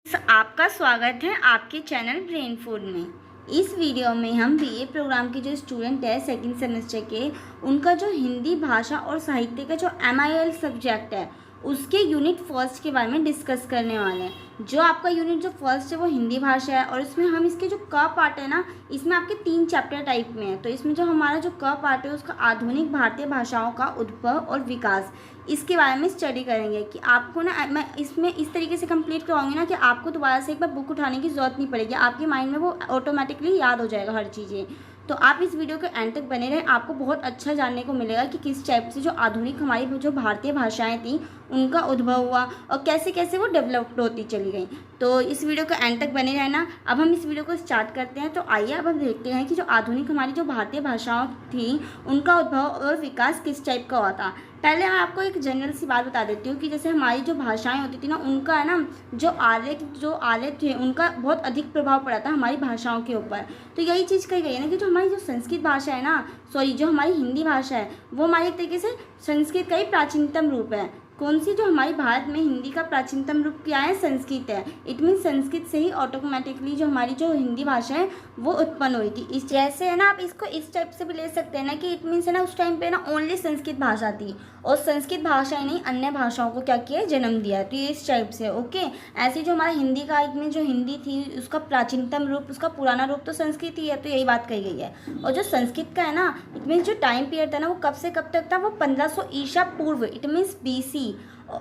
आपका स्वागत है आपके चैनल ब्रेन फूड में। इस वीडियो में हम बीए प्रोग्राम के जो स्टूडेंट है सेकंड सेमेस्टर के, उनका जो हिंदी भाषा और साहित्य का जो MIL सब्जेक्ट है उसके यूनिट फर्स्ट के बारे में डिस्कस करने वाले हैं। जो आपका यूनिट जो फर्स्ट है वो हिंदी भाषा है और इसमें हम इसके जो क पार्ट है ना, इसमें आपके 3 चैप्टर टाइप में है। तो इसमें जो हमारा जो क पार्ट है उसका आधुनिक भारतीय भाषाओं का उद्भव और विकास, इसके बारे में स्टडी करेंगे कि आपको ना, मैं इसमें इस तरीके से कंप्लीट करवाऊंगी ना कि आपको दोबारा से एक बार बुक उठाने की ज़रूरत नहीं पड़ेगी, आपके माइंड में वो ऑटोमेटिकली याद हो जाएगा हर चीज़ें। तो आप इस वीडियो के एंड तक बने रहें, आपको बहुत अच्छा जानने को मिलेगा कि किस टाइप से जो आधुनिक हमारी जो भारतीय भाषाएं थी उनका उद्भव हुआ और कैसे कैसे वो डेवलप्ड होती चली गई। तो इस वीडियो के एंड तक बने रहना। अब हम इस वीडियो को स्टार्ट करते हैं। तो आइए अब हम देखते हैं कि जो आधुनिक हमारी जो भारतीय भाषाओं थी उनका उद्भव और विकास किस टाइप का हुआ था। पहले मैं आपको एक जनरल सी बात बता देती हूँ कि जैसे हमारी जो भाषाएं होती थी ना, उनका है ना जो आर्य थे उनका बहुत अधिक प्रभाव पड़ा था हमारी भाषाओं के ऊपर। तो यही चीज़ कही गई है ना कि जो हमारी जो संस्कृत भाषा है ना, जो हमारी हिंदी भाषा है वो हमारी एक तरीके से संस्कृत का ही प्राचीनतम रूप है। कौन सी जो हमारी भारत में हिंदी का प्राचीनतम रूप क्या है? संस्कृत है। इट मीन संस्कृत से ही ऑटोमेटिकली जो हमारी जो हिंदी भाषा है वो उत्पन्न हुई थी। इस जैसे है ना, आप इसको इस टाइप से भी ले सकते हैं ना कि इट मीन्स है ना, उस टाइम पे ना ओनली संस्कृत भाषा थी और संस्कृत भाषा ही नहीं अन्य भाषाओं को क्या किया, जन्म दिया। तो ये इस टाइप से ओके। ऐसे जो हमारा हिंदी का, इट मीन जो हिंदी थी उसका प्राचीनतम रूप, उसका पुराना रूप तो संस्कृत ही है। तो यही बात कही गई है। और जो संस्कृत का है ना, इट मीन्स जो टाइम पीरियड था ना वो कब से कब तक था, वो 1500 ईसा पूर्व, इट मीन्स BC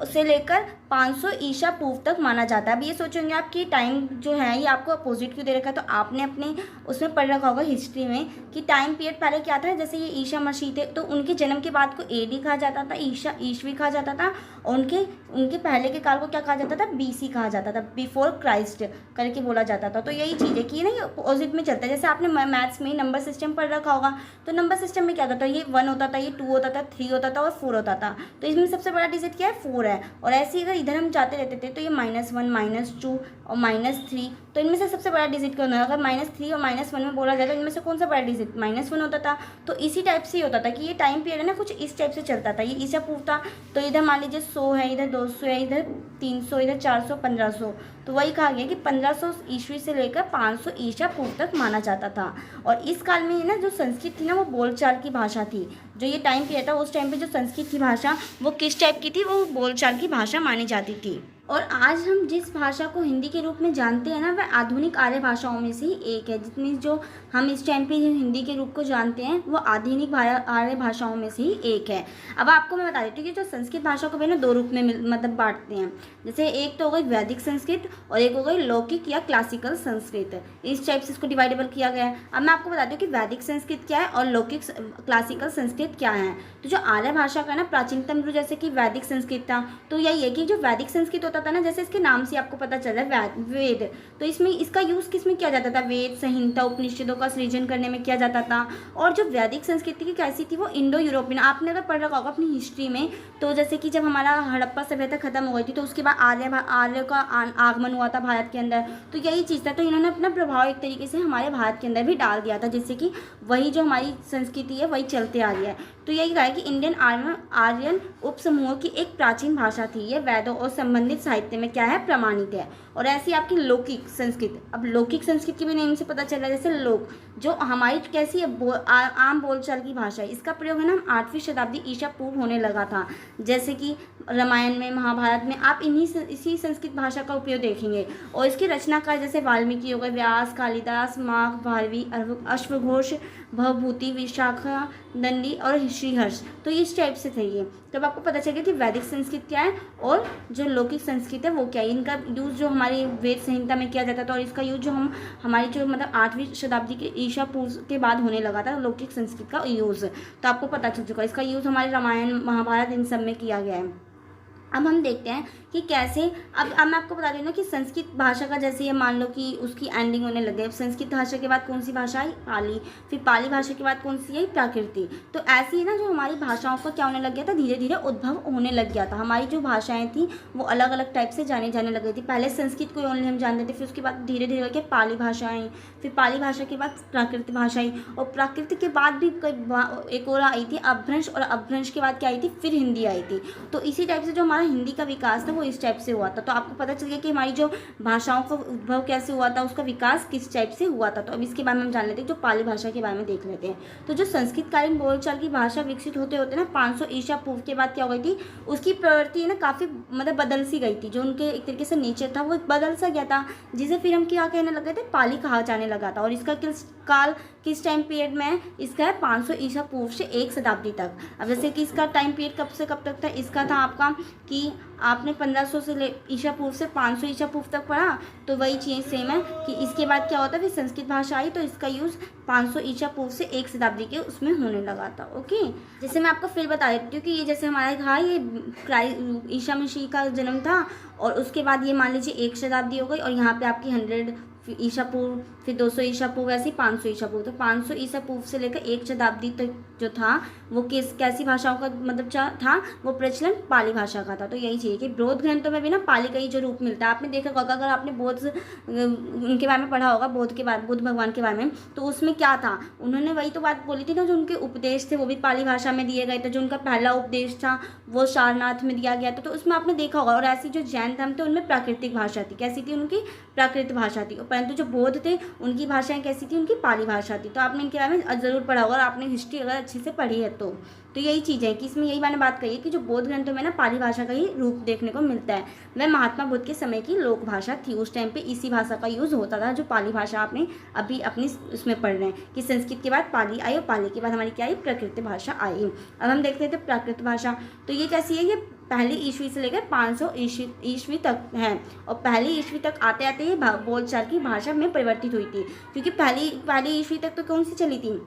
से लेकर 500 ईसा पूर्व तक माना जाता है। अब ये सोचेंगे आप कि टाइम जो है ये आपको अपोजिट क्यों दे रखा है, तो आपने अपने उसमें पढ़ रखा होगा हिस्ट्री में कि टाइम पीरियड पहले क्या था। जैसे ये ईसा मसीह थे तो उनके जन्म के बाद को AD कहा जाता था, ईस्वी कहा जाता था, और उनके पहले के काल को क्या कहा जाता था, BC कहा जाता था, बिफोर क्राइस्ट करके बोला जाता था। तो यही चीज़ है कि नहीं अपोजिट में चलता है। जैसे आपने मैथ्स में नंबर सिस्टम पढ़ रखा होगा, तो नंबर सिस्टम में क्या होता था, ये 1 होता था, ये 2 होता था, 3 होता था और 4 होता था। तो इसमें सबसे बड़ा डिजिट क्या है, 4 है। और ऐसे ही अगर इधर हम जाते रहते थे तो ये -1, -2 और -3, तो इनमें से सबसे बड़ा डिजिट कौन है? अगर -3 और -1 में बोला जाए तो इनमें से कौन सा बड़ा डिजिट, -1 होता था। तो इसी टाइप से ही होता था कि ये टाइम पीरियड है ना, कुछ इस टाइप से चलता था। ये ईसा पूर्व था तो इधर मान लीजिए 100 है, इधर 200 है, इधर 300, इधर 400, 1500। तो वही कहा गया कि 1500 ईस्वी से लेकर 500 ईसा पूर्व तक माना जाता था। और इस काल में ना जो संस्कृत थी ना वो बोलचाल की भाषा थी। जो ये टाइम पीरियड था उस टाइम पे जो संस्कृत की भाषा वो किस टाइप की थी, वो बोलचाल की भाषा मानी जाती थी। और आज हम जिस भाषा को हिंदी के रूप में जानते हैं ना, वह आधुनिक आर्य भाषाओं में से ही एक है। जितनी जो हम इस टाइम पे हिंदी के रूप को जानते हैं वो आधुनिक आर्य भाषाओं में से ही एक है। अब आपको मैं बता देती हूँ कि जो संस्कृत भाषा को भी ना 2 रूप में मतलब बांटते हैं। जैसे एक तो हो गई वैदिक संस्कृत और एक हो गई लौकिक या क्लासिकल संस्कृत। इस टाइप से इसको डिवाइडेबल किया गया है। अब मैं आपको बताती हूँ कि वैदिक संस्कृत क्या है और लौकिक क्लासिकल संस्कृत क्या है। तो जो आर्य भाषा का ना प्राचीनतम रूप जैसे कि वैदिक संस्कृत था, तो यही है कि जो वैदिक संस्कृत होता था ना, जैसे इसके नाम से आपको पता चल रहा है वेद, तो इसमें इसका यूज़ किस में किया जाता था, वेद संहिता उपनिषदों का सृजन करने में किया जाता था। और जो वैदिक संस्कृति की कैसी थी, वो इंडो यूरोपियन, आपने अगर पढ़ रखा होगा अपनी हिस्ट्री में, तो जैसे कि जब हमारा हड़प्पा सभ्यता खत्म हो गई थी तो उसके बाद आर्य का आगमन हुआ था भारत के अंदर। तो यही चीज़ था। तो इन्होंने अपना प्रभाव एक तरीके से हमारे भारत के अंदर भी डाल दिया था, जिससे कि वही जो हमारी संस्कृति है वही चलते आ रही है। तो यही कहा है कि इंडियन आर्यन उप समूहों की एक प्राचीन भाषा थी। ये वेदों और संबंधित साहित्य में क्या है, प्रमाणित है। और ऐसी आपकी लौकिक संस्कृत, अब लौकिक संस्कृत के भी नेम से पता चल रहा है। जैसे लोक जो हमारी कैसी है, आम बोलचाल की भाषा है, इसका प्रयोग है ना 8वीं शताब्दी ईसा पूर्व होने लगा था। जैसे कि रामायण में, महाभारत में आप इसी संस्कृत भाषा का उपयोग देखेंगे। और इसकी रचनाकार जैसे वाल्मीकि हो गए, व्यास, कालिदास, माघ, भारवी, अश्वघोष, भवभूति, विशाखा दंडी और श्रीहर्ष। तो इस टाइप से थे ये। तब आपको पता चल गया कि वैदिक संस्कृत क्या है और जो लौकिक संस्कृत है वो क्या है। इनका यूज़ जो हमारी वेद संहिता में किया जाता था और इसका यूज़ जो हमारी जो मतलब 8वीं शताब्दी के ईसा पूर्व के बाद होने लगा था लौकिक संस्कृत का यूज़। तो आपको पता चल चुका है इसका यूज़ हमारे रामायण, महाभारत इन सब में किया गया है। अब हम देखते हैं कि कैसे, अब मैं आपको बता रही हूँ ना कि संस्कृत भाषा का जैसे ये मान लो कि उसकी एंडिंग होने लग गई। अब संस्कृत भाषा के बाद कौन सी भाषा आई, पाली, फिर पाली भाषा के बाद कौन सी आई, प्राकृति। तो ऐसे ही ना जो हमारी भाषाओं का क्या होने लग गया था, धीरे धीरे उद्भव होने लग गया था। हमारी जो भाषाएं थी वो अलग अलग टाइप से जाने लग गई थी। पहले संस्कृत को ओनली हम जानते थे, फिर उसके बाद धीरे धीरे करके पाली भाषा आई, फिर पाली भाषा के बाद प्राकृत भाषा आई, और प्राकृत के बाद भी एक और आई थी अपभ्रंश, और अपभ्रंश के बाद क्या आई थी, फिर हिंदी आई थी। तो इसी टाइप से जो हमारा हिंदी का विकास था वो वो इस टाइप से हुआ था। तो आपको पता चल गया कि हमारी जो भाषाओं का उद्भव कैसे हुआ था, उसका विकास किस टाइप से हुआ था। तो अब इसके बारे में हम जान लेते हैं, जो पाली भाषा के बारे में देख लेते हैं। तो जो संस्कृतकालीन बोलचाल की भाषा विकसित होते होते ना 500 ईसा पूर्व के बाद क्या हो गई थी, उसकी प्रवृत्ति ना काफ़ी मतलब बदल सी गई थी। जो उनके एक तरीके से नेचर था वो बदल सा गया था, जिसे फिर हम क्या कहने लगे थे, पाली कहा जाने लगा था। और इसका किस टाइम पीरियड में है, इसका है 500 ईसा पूर्व से 1 शताब्दी तक। अब जैसे कि इसका टाइम पीरियड कब से कब तक था, इसका था आपका कि आपने 1500 से ईसा पूर्व से 500 ईसा पूर्व तक पढ़ा, तो वही चीज़ सेम है कि इसके बाद क्या होता है, फिर संस्कृत भाषा आई तो इसका यूज़ 500 ईसा पूर्व से 1 शताब्दी के उसमें होने लगा था। ओके, जैसे मैं आपको फिर बता देती हूँ कि ये जैसे हमारा था, ये ईसा मसीह का जन्म था, और उसके बाद ये मान लीजिए 1 शताब्दी हो गई, और यहाँ पे आपकी 100 ईसा पूर्व, फिर 200 ईसा पूर्व, ऐसे 500 ईसा पूर्व। तो 500 ईसा पूर्व से लेकर 1 शताब्दी तक जो था वो कैसी भाषाओं का मतलब था, वो प्रचलन पाली भाषा का था। तो यही चाहिए कि बौद्ध ग्रंथों में भी ना पाली का ही जो रूप मिलता है। आपने देखा होगा, अगर आपने बौद्ध उनके बारे में पढ़ा होगा, बुद्ध भगवान के बारे में, तो उसमें क्या था, उन्होंने वही तो बात बोली थी ना, जो उनके उपदेश थे वो भी पाली भाषा में दिए गए थे। जो उनका पहला उपदेश था वो सारनाथ में दिया गया था, तो उसमें आपने देखा होगा। और ऐसी जो जैन धर्म थे उनमें प्राकृतिक भाषा थी, कैसी थी, उनकी प्राकृत भाषा थी। परंतु जो बौद्ध थे उनकी भाषाएं कैसी थी, उनकी पाली भाषा थी। तो आपने इनके बारे में ज़रूर पढ़ा होगा, और आपने हिस्ट्री अगर अच्छे से पढ़ी है तो यही चीज़ है कि इसमें यही मैंने बात कही है कि जो बौद्ध ग्रंथों में ना पाली भाषा का ही रूप देखने को मिलता है। वह महात्मा बुद्ध के समय की लोक भाषा थी। उस टाइम पे इसी भाषा का यूज़ होता था, जो पाली भाषा आपने अभी अपनी उसमें पढ़ रहे हैं कि संस्कृत के बाद पाली आई, और पाली के बाद हमारी क्या आई, प्राकृत भाषा आई। अब हम देखते थे प्राकृत भाषा, तो ये कैसी है, ये पहली ईस्वी से लेकर 500 ईस्वी तक है। और पहली ईस्वी तक आते आते ये बोलचाल की भाषा में परिवर्तित हुई थी, क्योंकि पहली ईस्वी तक तो कौन सी चली थी,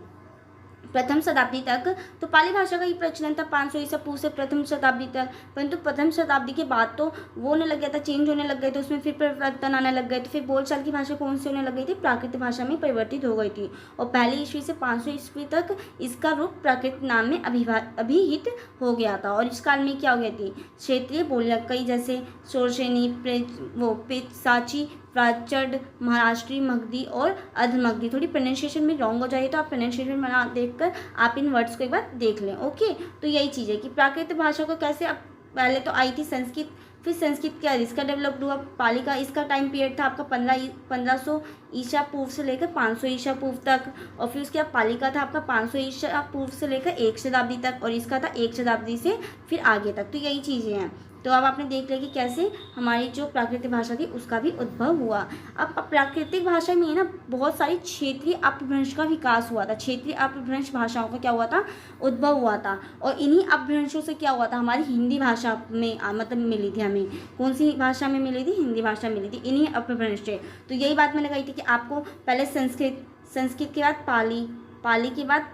प्रथम शताब्दी तक तो पाली भाषा का ही प्रचलन था, 500 ईसा पूर्व से प्रथम शताब्दी तक। परंतु प्रथम शताब्दी के बाद तो वो होने लग गया था, चेंज होने लग गए थे, उसमें फिर परिवर्तन आने लग गए। तो फिर बोलचाल की भाषा कौन सी होने लग गई थी, प्राकृत भाषा में परिवर्तित हो गई थी। और पहली ईस्वी से 500 ईस्वी तक इसका रूप प्राकृत नाम में अभिहित हो गया था। और इस काल में क्या हो गई थी, क्षेत्रीय बोलियाँ कई जैसे शोरसेनी, साची, प्राचड, महाराष्ट्री, मगधी और अधमगधी। थोड़ी प्रोनाउंसिएशन में रॉन्ग हो जाए तो आप प्रोनाउंसिएशन बना देखकर आप इन वर्ड्स को एक बार देख लें। ओके, तो यही चीज़ है कि प्राकृत भाषा को कैसे, अब पहले तो आई थी संस्कृत, फिर संस्कृत क्या इसका डेवलप हुआ, पाली का इसका टाइम पीरियड था आपका 1500 ईसा पूर्व से लेकर 500 ईसा पूर्व तक। और फिर उसके बाद पाली का था आपका 500 ईसा पूर्व से लेकर 1 शताब्दी तक, और इसका था 1 शताब्दी से फिर आगे तक। तो यही चीज़ें हैं। तो अब आपने देख लिया कि कैसे हमारी जो प्राकृतिक भाषा थी उसका भी उद्भव हुआ। अब प्राकृतिक भाषा में ना बहुत सारी क्षेत्रीय अपभ्रंश का विकास हुआ था, क्षेत्रीय अपभ्रंश भाषाओं का क्या हुआ था, उद्भव हुआ था। और इन्हीं अपभ्रंशों से क्या हुआ था, हमारी हिंदी भाषा में मतलब मिली थी हमें। कौन सी भाषा में मिली थी, हिंदी भाषा मिली थी, इन्हीं अपभ्रंश से। तो यही बात मैंने कही थी कि आपको पहले संस्कृत के बाद पाली के बाद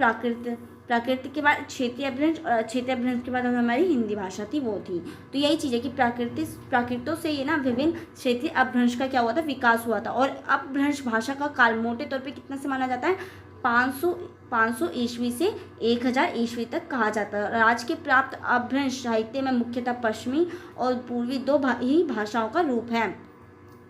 प्राकृत के बाद क्षेत्रीय अपभ्रंश, और क्षेत्रीय अपभ्रंश के बाद हमारी हिंदी भाषा थी वो थी। तो यही चीज़ है कि प्राकृतों से ये ना विभिन्न क्षेत्रीय अपभ्रंश का क्या हुआ था, विकास हुआ था। और अपभ्रंश भाषा का काल मोटे तौर पे कितना से माना जाता है, 500 ईस्वी से 1000 ईस्वी तक कहा जाता है। राज्य के प्राप्त अपभ्रंश साहित्य में मुख्यतः पश्चिमी और पूर्वी दो ही भाषाओं का रूप है।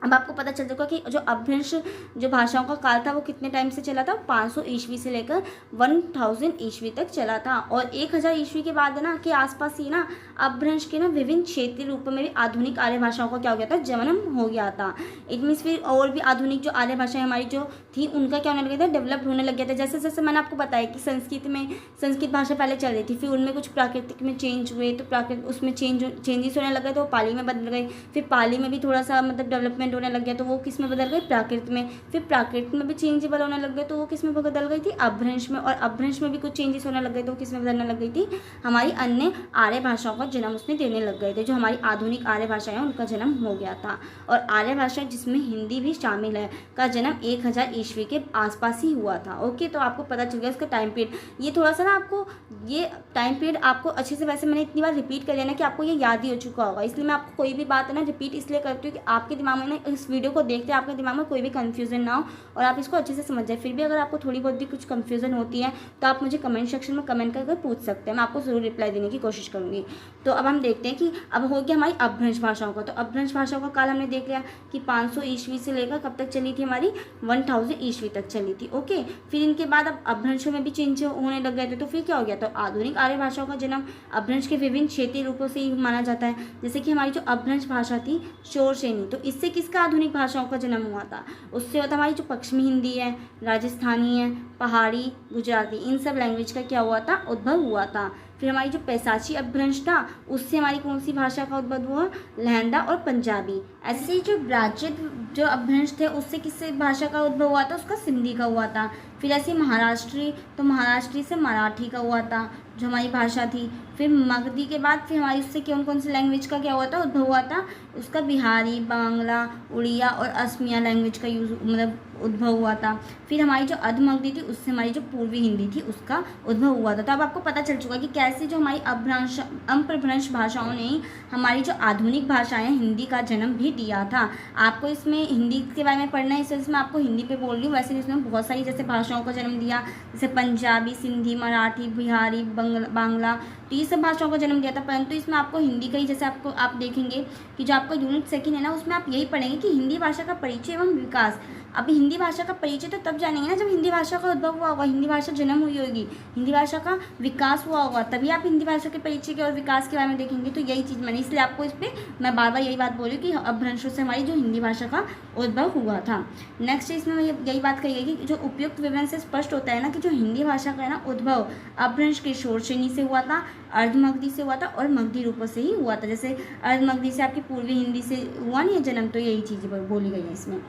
अब आपको पता चल जाएगा कि जो अपभ्रंश जो भाषाओं का काल था वो कितने टाइम से चला था, 500 ईस्वी से लेकर 1000 ईस्वी तक चला था। और 1000 ईस्वी के बाद ना के आसपास ही ना अपभ्रंश के ना विभिन्न क्षेत्रीय रूपों में भी आधुनिक आर्य भाषाओं का क्या हो गया था, जन्म हो गया था। इट मीन्स फिर और भी आधुनिक जो आर्य भाषाएं हमारी जो थी उनका क्या होने लग गया था, डेवलप होने लग गया था। जैसे जैसे मैंने आपको बताया कि संस्कृत भाषा पहले चल रही थी, फिर उनमें कुछ प्राकृतिक में चेंज हुए, तो प्राकृतिक उसमें चेंजेस होने लग गए, तो पाली में बदल गए। फिर पाली में भी थोड़ा सा मतलब डेवलपमेंट होने लग गया, तो वो किस में बदल गई, प्राकृत में। फिर प्राकृत में भी चेंजेबल होने लग गए, तो वो किस में बदल गई थी, अपभ्रंश में। और अपभ्रंश में भी कुछ चेंजेस होने लग गए, तो वो किस में बदलने लग गई थी, हमारी अन्य आर्य भाषाओं का जन्म उसमें देने लग गए थे। जो हमारी आधुनिक आर्य भाषाएं हैं उनका जन्म हो गया था। और आर्य भाषा जिसमें हिंदी भी शामिल है का जन्म 1000 ईस्वी के आसपास ही हुआ था। ओके, तो आपको पता चल गया इसका टाइम पीरियड। ये थोड़ा सा ना आपको ये टाइम पीरियड आपको अच्छे से, वैसे मैंने इतनी बार रिपीट कर लिया ना कि आपको ये याद ही हो चुका होगा, इसलिए मैं आपको कोई भी बात है ना रिपीट इसलिए करती हूँ कि आपके दिमाग में ना इस वीडियो को देखते आपके दिमाग में कोई भी कन्फ्यूज़न ना हो और आप इसको अच्छे से समझ जाए। फिर भी अगर आपको थोड़ी बहुत भी कुछ कन्फ्यूज़न होती है तो आप मुझे कमेंट सेक्शन में कमेंट करके पूछ सकते हैं, मैं आपको ज़रूर रिप्लाई देने की कोशिश करूँगी। तो अब हम देखते हैं कि अब हो गया हमारी अपभ्रंश भाषाओं का। तो अपभ्रंश भाषाओं का काल हमने देख लिया कि 500 ईस्वी से लेकर कब तक चली थी हमारी, 1000 ईस्वी तक चली थी। ओके, फिर इनके बाद अब अपभ्रंशों में भी चेंज होने लग गए थे। तो फिर क्या हो गया, तो आधुनिक आर्य भाषाओं का जन्म अपभ्रंश के विभिन्न क्षेत्रीय रूपों से ही माना जाता है। जैसे कि हमारी जो अपभ्रंश भाषा थी शोरसेनी, तो इससे किसका आधुनिक भाषाओं का जन्म हुआ था, उससे होता हमारी जो पश्चिमी हिंदी है, राजस्थानी है, पहाड़ी, गुजराती, इन सब लैंग्वेज का क्या हुआ था, उद्भव हुआ था। फिर हमारी जो पैसाची अपभ्रंश था उससे हमारी कौन सी भाषा का उद्भव हुआ, लहंदा और पंजाबी। ऐसे ही जो ब्राजित जो अपभ्रंश थे उससे किससे भाषा का उद्भव हुआ था, उसका सिंधी का हुआ था। फिर ऐसे महाराष्ट्री, तो महाराष्ट्री से मराठी का हुआ था जो हमारी भाषा थी। फिर मगधी के बाद फिर हमारी उससे कौन कौन सी लैंग्वेज का क्या हुआ था, उद्भव हुआ था, उसका बिहारी, बांग्ला, उड़िया और असमिया लैंग्वेज का यूज मतलब उद्भव हुआ था। फिर हमारी जो अधमगधी थी उससे हमारी जो पूर्वी हिंदी थी उसका उद्भव हुआ था। तो अब आपको पता चल चुका कि कैसे जो हमारी अपभ्रंश भाषाओं ने हमारी जो आधुनिक भाषाएं हिंदी का जन्म भी दिया था। आपको इसमें हिंदी के बारे में पढ़ना है, इसलिए मैं आपको हिंदी पे बोल रही हूँ। वैसे इसमें बहुत सारी जैसे भाषाओं का जन्म दिया, जैसे पंजाबी, सिंधी, मराठी, बिहारी, बांग्ला, तो ये सब भाषाओं का जन्म दिया था। परंतु इसमें आपको हिंदी का ही जैसे आप देखेंगे कि जो आपका यूनिट 2 है ना, उसमें आप यही पढ़ेंगे कि हिंदी भाषा का परिचय एवं विकास। अब हिंदी भाषा का परिचय तो तब जानेंगे ना जब हिंदी भाषा का उद्भव हुआ होगा, हिंदी भाषा जन्म हुई होगी, हिंदी भाषा का विकास हुआ होगा, तभी आप हिंदी भाषा के परिचय के और विकास के बारे में देखेंगे। तो यही चीज़ मैंने, इसलिए आपको इस पर मैं बार बार यही बात बोल रही हूँ कि अपभ्रंशों से हमारी जो हिंदी भाषा का उद्भव हुआ था। नेक्स्ट इसमें यही बात कही गई कि जो उपयुक्त विवरण से स्पष्ट होता है ना कि जो हिंदी भाषा का है ना उद्भव अपभ्रंश के शोरसेनी से हुआ था, अर्धमगधी से हुआ था और मगधी रूपों से ही हुआ था। जैसे अर्धमगधी से आपकी पूर्वी हिंदी से हुआ नहीं है जन्म, तो यही चीज़ें बोली गई है इसमें।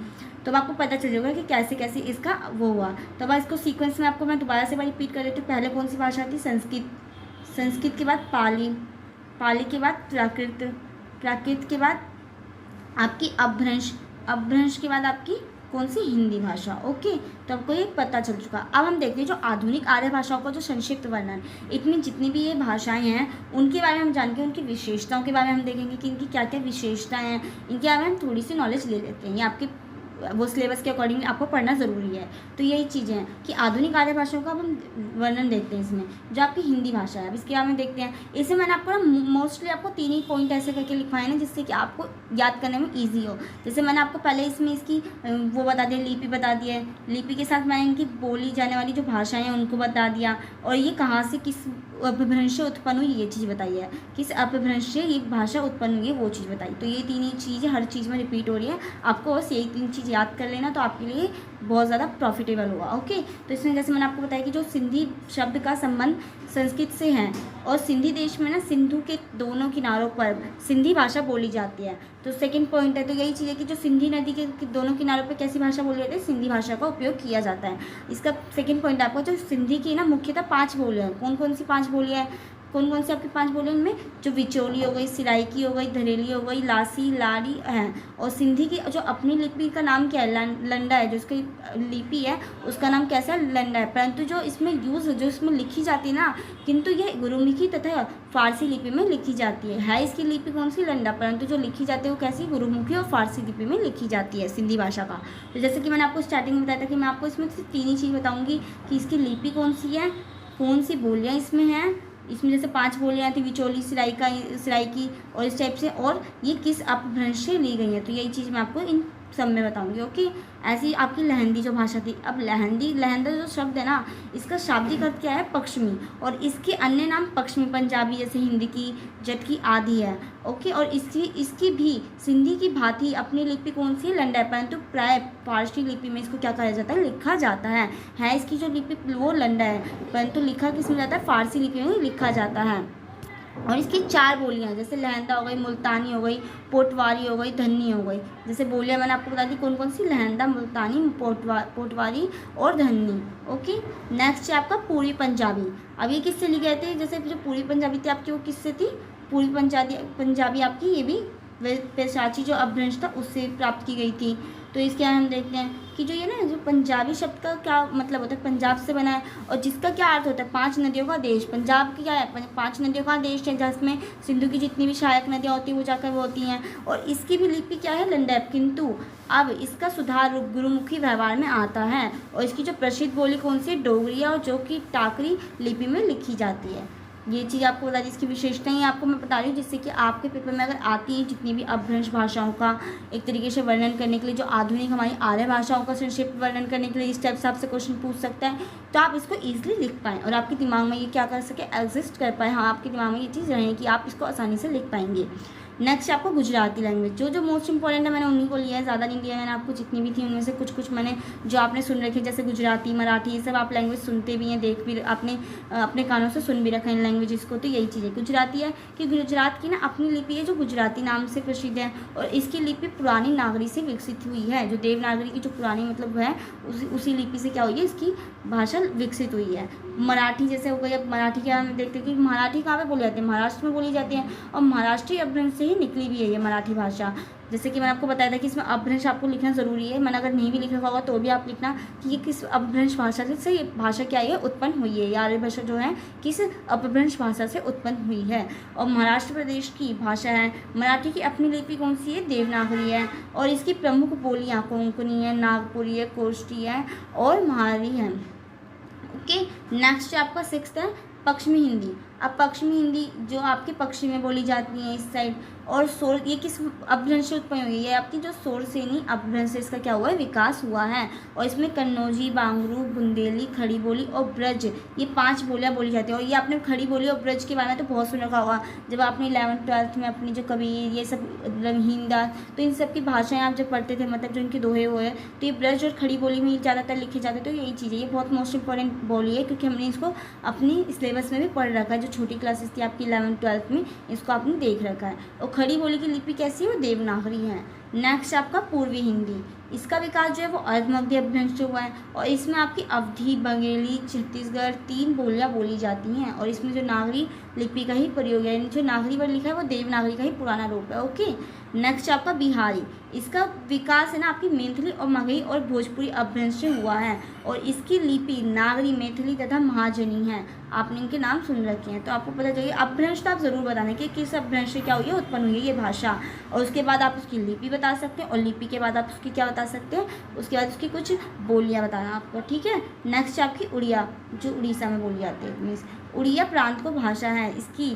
तो अब आपको पता चल जाएगा कि कैसे कैसे इसका वो हुआ। तो अब इसको सीक्वेंस में आपको मैं दोबारा से रिपीट कर देती हूँ। पहले कौन सी भाषा थी, संस्कृत, संस्कृत के बाद पाली, पाली के बाद प्राकृत, प्राकृत के बाद आपकी अपभ्रंश, अपभ्रंश के बाद आपकी कौन सी, हिंदी भाषा। ओके, तो आपको ये पता चल चुका। अब हम देखते हैं जो आधुनिक आर्य भाषाओं का जो संक्षिप्त वर्णन, इनमें जितनी भी ये भाषाएं हैं उनके बारे में हम जान के उनकी विशेषताओं के बारे में हम देखेंगे कि इनकी क्या क्या विशेषताएं हैं, इनके बारे में हम थोड़ी सी नॉलेज ले लेते हैं। ये आपके वो सिलेबस के अकॉर्डिंग आपको पढ़ना ज़रूरी है। तो यही चीज़ें हैं कि आधुनिक आर्य भाषाओं का अब हम वर्णन देखते हैं इसमें, जो आपकी हिंदी भाषा है। अब इसके बारे में देखते हैं। इसे मैंने आपको ना मोस्टली आपको 3 ही पॉइंट ऐसे करके लिखवाए ना जिससे कि आपको याद करने में ईजी हो। जैसे मैंने आपको पहले इसमें इसकी वो बता दिया, लिपि बता दिया है, लिपि के साथ मैंने इनकी बोली जाने वाली जो भाषाएँ हैं उनको बता दिया, और ये कहाँ से किस अपभ्रंश से उत्पन्न हुई ये चीज़ बताई है, किस अपभ्रंश से ये भाषा उत्पन्न हुई है वो चीज़ बताई। तो ये 3 ही चीज़ें हर चीज़ में रिपीट हो रही है, आपको बस यही 3 चीज़ याद कर लेना तो आपके लिए बहुत ज़्यादा प्रॉफिटेबल होगा। ओके, तो इसमें जैसे मैंने आपको बताया कि जो सिंधी शब्द का संबंध संस्कृत से है और सिंधी देश में ना सिंधु के दोनों किनारों पर सिंधी भाषा बोली जाती है। तो सेकंड पॉइंट है, तो यही चीज़ है कि जो सिंधी नदी के दोनों किनारों पर कैसी भाषा बोली जाती है, सिंधी भाषा का उपयोग किया जाता है। इसका सेकंड पॉइंट आपको जो सिंधी की ना मुख्यतः 5 बोलियाँ हैं। कौन कौन सी 5 बोलियाँ हैं, कौन कौन सी आपकी 5 बोलियाँ, इनमें जो विचोली हो गई, सिराइकी हो गई, धरेली हो गई, लासी, लाड़ी है। और सिंधी की जो अपनी लिपि का नाम क्या है, लंडा है। जो इसकी लिपि है उसका नाम कैसा है, लंडा है। परंतु जो इसमें यूज़ जो इसमें लिखी जाती है ना, किंतु यह गुरुमुखी तथा फारसी लिपि में लिखी जाती है इसकी लिपि कौन सी, लंडा, परंतु जो लिखी जाती है वो कैसी, गुरुमुखी और फारसी लिपि में लिखी जाती है सिंधी भाषा का। तो जैसे कि मैंने आपको स्टार्टिंग में बताया था कि मैं आपको इसमें से 3 ही चीज़ बताऊँगी कि इसकी लिपि कौन सी है, कौन सी बोलियाँ इसमें हैं, इसमें जैसे 5 बोलियाँ थी, विचोली, सिराइकी और इस टाइप से, और ये किस अपभ्रंश से ली गई है। तो यही चीज़ मैं आपको इन सब में बताऊंगी। ओके, ऐसी आपकी लहंदी जो भाषा थी। अब लहंदा जो शब्द है ना, इसका शाब्दिक अर्थ क्या है, पश्चिमी, और इसके अन्य नाम पश्चिमी पंजाबी जैसे हिंदी की, जट की आदि है। ओके, और इसकी भी सिंधी की भांति अपनी लिपि कौन सी है, लंडा है, परंतु प्राय फारसी लिपि में इसको क्या कहा जाता है, लिखा जाता है इसकी जो लिपि वो लंडा है, परंतु लिखा किस में जाता है, फारसी लिपि में लिखा जाता है। और इसकी 4 बोलियाँ जैसे लहंदा हो गई, मुल्तानी हो गई, पोटवारी हो गई, धन्नी हो गई। जैसे बोलियाँ मैंने आपको बता दी कौन कौन सी, लहंदा, मुल्तानी, पोटवारी और धन्नी। ओके, नेक्स्ट है आपका पूर्वी पंजाबी। अब ये किससे ली गए थे, जैसे जो पूर्वी पंजाबी थी आपकी वो किससे थी, पूर्वी पंजाबी आपकी ये भी पेशाची जो अपभ्रंश था उससे प्राप्त की गई थी। तो इसके हम देखते हैं कि जो ये ना जो पंजाबी शब्द का क्या मतलब होता है, पंजाब से बना है, और जिसका क्या अर्थ होता है, 5 नदियों का देश। पंजाब की क्या है, 5 नदियों का देश है, जिसमें सिंधु की जितनी भी सहायक नदियाँ होती हैं वो जाकर वो होती हैं। और इसकी भी लिपि क्या है, लंडेप, किंतु अब इसका सुधार रूप गुरुमुखी व्यवहार में आता है। और इसकी जो प्रसिद्ध बोली कौन सी है, डोगरी है, और जो कि टाकरी लिपि में लिखी जाती है। ये चीज़ आपको बता दी, इसकी विशेषताएं आपको मैं बता रही हूँ, जिससे कि आपके पेपर में अगर आती है जितनी भी अपभ्रंश भाषाओं का एक तरीके से वर्णन करने के लिए, जो आधुनिक हमारी आर्य भाषाओं का संक्षिप्त वर्णन करने के लिए इस टाइप से आपसे क्वेश्चन पूछ सकता है, तो आप इसको ईजिली लिख पाएँ और आपके दिमाग में ये क्या कर सके, एग्जिस्ट कर पाए। हाँ, आपके दिमाग में ये चीज़ रहे कि आप इसको आसानी से लिख पाएंगे। नेक्स्ट आपको गुजराती लैंग्वेज, जो मोस्ट इंपॉर्टेंट है मैंने उन्हीं को लिया है, ज़्यादा नहीं लिया है मैंने आपको। जितनी भी थी उनमें से कुछ मैंने जो आपने सुन रखे, जैसे गुजराती, मराठी, ये सब आप लैंग्वेज सुनते भी हैं, देख भी आपने अपने कानों से सुन भी रखा है इन लैंग्वेजेस को। तो यही चीज़ है, गुजराती है कि गुजरात की ना अपनी लिपि है जो गुजराती नाम से प्रसिद्ध है, और इसकी लिपि पुरानी नागरी से विकसित हुई है। जो देवनागरी की जो पुरानी मतलब है उसी लिपि से क्या हुई है, इसकी भाषा विकसित हुई है। मराठी जैसे हो गई, अब मराठी क्या हम देखते हैं कि मराठी कहाँ पे बोली जाती है, महाराष्ट्र में बोली जाती है, और महाराष्ट्रीय अपभ्रंश से ही निकली भी है ये मराठी भाषा। जैसे कि मैंने आपको बताया था कि इसमें अपभ्रंश आपको लिखना ज़रूरी है। मैंने अगर नहीं भी लिखा होगा तो भी आप लिखना कि ये किस अपभ्रंश भाषा से ये भाषा क्या है, उत्पन्न हुई है। आर्य भाषा जो है किस अपभ्रंश भाषा से उत्पन्न हुई है, और महाराष्ट्र प्रदेश की भाषा है। मराठी की अपनी लिपि कौन सी है, देवनागरी है, और इसकी प्रमुख बोलियाँ कोंकणी है, नागपुरी है, कोष्टी है और म्हारी है। ओके, नेक्स्ट आपका 6th है पश्चिमी हिंदी। अब पश्चिमी हिंदी जो आपके पश्चिम में बोली जाती है इस साइड, और सोर ये किस अपभ्रंश से उत्पन्न हुई है, आपकी जो सोरसेनी अपभ्रंश से इसका क्या हुआ है, विकास हुआ है। और इसमें कन्नौजी, बांगरू, बुंदेली, खड़ी बोली और ब्रज, ये 5 बोलियाँ बोली जाती है। और ये आपने खड़ी बोली और ब्रज के बारे में तो बहुत सुन रखा होगा, जब आपने 11th-12th में अपनी जो कबीर ये सब रहीमदास, तो इन सब की भाषाएं आप जब पढ़ते थे, मतलब जो इनके दोहे हुए, तो ये ब्रज और खड़ी बोली में ज़्यादातर लिखे जाते। तो यही चीज़ है, ये बहुत मोस्ट इंपॉर्टेंट बोली है, क्योंकि हमने इसको अपनी सिलेबस में भी पढ़ रखा है। जो छोटी क्लासेस थी आपकी 11th-12th में, इसको आपने देख रखा है। और खड़ी बोली की लिपि कैसी है, वो देवनागरी है। नेक्स्ट आपका पूर्वी हिंदी, इसका विकास जो है वो अर्ध मध्य अपभ्रंश से हुआ है, और इसमें आपकी अवधी, बघेली, छत्तीसगढ़ 3 बोलियाँ बोली जाती हैं, और इसमें जो नागरी लिपि का ही प्रयोग है, जो नागरी वर्ड लिखा है वो देवनागरी का ही पुराना रूप है। ओके, नेक्स्ट आपका बिहारी, इसका विकास है ना आपकी मैथिली और मगही और भोजपुरी अपभ्रंश से हुआ है, और इसकी लिपि नागरी, मैथिली तथा महाजनी है। आपने इनके नाम सुन रखे हैं, तो आपको पता चलिए अपभ्रंश तो आप ज़रूर बताना कि किस अपभ्रंश से क्या हुई है, उत्पन्न हुई है ये भाषा। और उसके बाद आप उसकी लिपि बता सकते हैं, और लिपि के बाद आप उसकी क्या बता सकते हैं, उसके बाद उसकी कुछ बोलियाँ बताना आपको, ठीक है। नेक्स्ट आपकी उड़िया, जो उड़ीसा में बोली जाती है, मीन्स उड़िया प्रांत को भाषा है। इसकी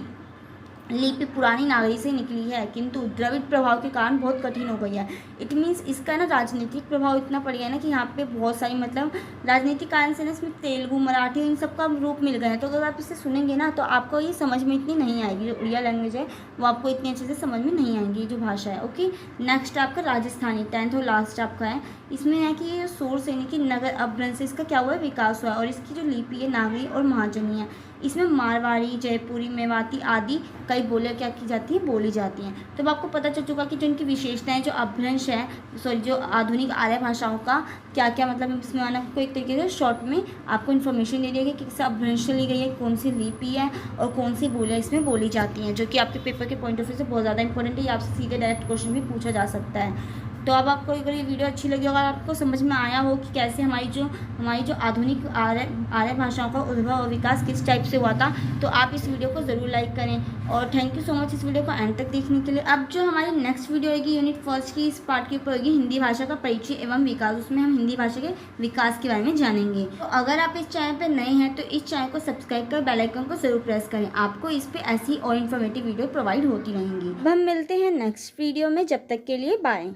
लिपि पुरानी नागरी से निकली है, किंतु द्रविड़ प्रभाव के कारण बहुत कठिन हो गई है। इट मीन्स इसका ना राजनीतिक प्रभाव इतना पड़ गया है ना कि यहाँ पे बहुत सारी मतलब राजनीतिक कारण से ना इसमें तेलुगु, मराठी इन सब का रूप मिल गया है। तो अगर आप इसे सुनेंगे ना तो आपको ये समझ में इतनी नहीं आएगी, जो उड़िया लैंग्वेज है वो आपको इतनी अच्छे से समझ में नहीं आएंगी जो भाषा है। ओके, नेक्स्ट आपका राजस्थानी 10th और लास्ट आपका है। इसमें है कि ये सोरसेनी की नगर अपभ्रंश से इसका क्या हुआ है, विकास हुआ है, और इसकी जो लिपि है नागरी और महाजनी है। इसमें मारवाड़ी, जयपुरी, मेवाती आदि कई बोलियाँ क्या की जाती हैं, बोली जाती हैं। तो अब आपको पता चल चुका कि जो इनकी विशेषताएं, जो अपभ्रंश है, सॉरी जो आधुनिक आर्य भाषाओं का क्या क्या मतलब, इसमें मैंने आपको एक तरीके से शॉर्ट में आपको इन्फॉर्मेशन दे दी है कि किस अपभ्रंश से ली गई है, कौन सी लिपि है और कौन सी बोलियाँ इसमें बोली जाती हैं, जो कि आपके पेपर के पॉइंट ऑफ व्यू से बहुत ज़्यादा इंपॉर्टेंट है। ये आपसे सीधे डायरेक्ट क्वेश्चन भी पूछा जा सकता है। तो अब आपको अगर ये वीडियो अच्छी लगी होगा, आपको समझ में आया हो कि कैसे हमारी जो आधुनिक आर्य भाषाओं का उद्भव और विकास किस टाइप से हुआ था, तो आप इस वीडियो को ज़रूर लाइक करें। और थैंक यू सो मच इस वीडियो को एंड तक देखने के लिए। अब जो हमारी नेक्स्ट वीडियो होगी यूनिट 1 की, इस पार्ट के ऊपर होगी हिंदी भाषा का परिचय एवं विकास। उसमें हम हिंदी भाषा के विकास के बारे में जानेंगे। तो अगर आप इस चैनल पर नए हैं तो इस चैनल को सब्सक्राइब कर बेल आइकन को जरूर प्रेस करें। आपको इस पर ऐसी और इन्फॉर्मेटिव वीडियो प्रोवाइड होती रहेंगी। अब हम मिलते हैं नेक्स्ट वीडियो में, जब तक के लिए बाय।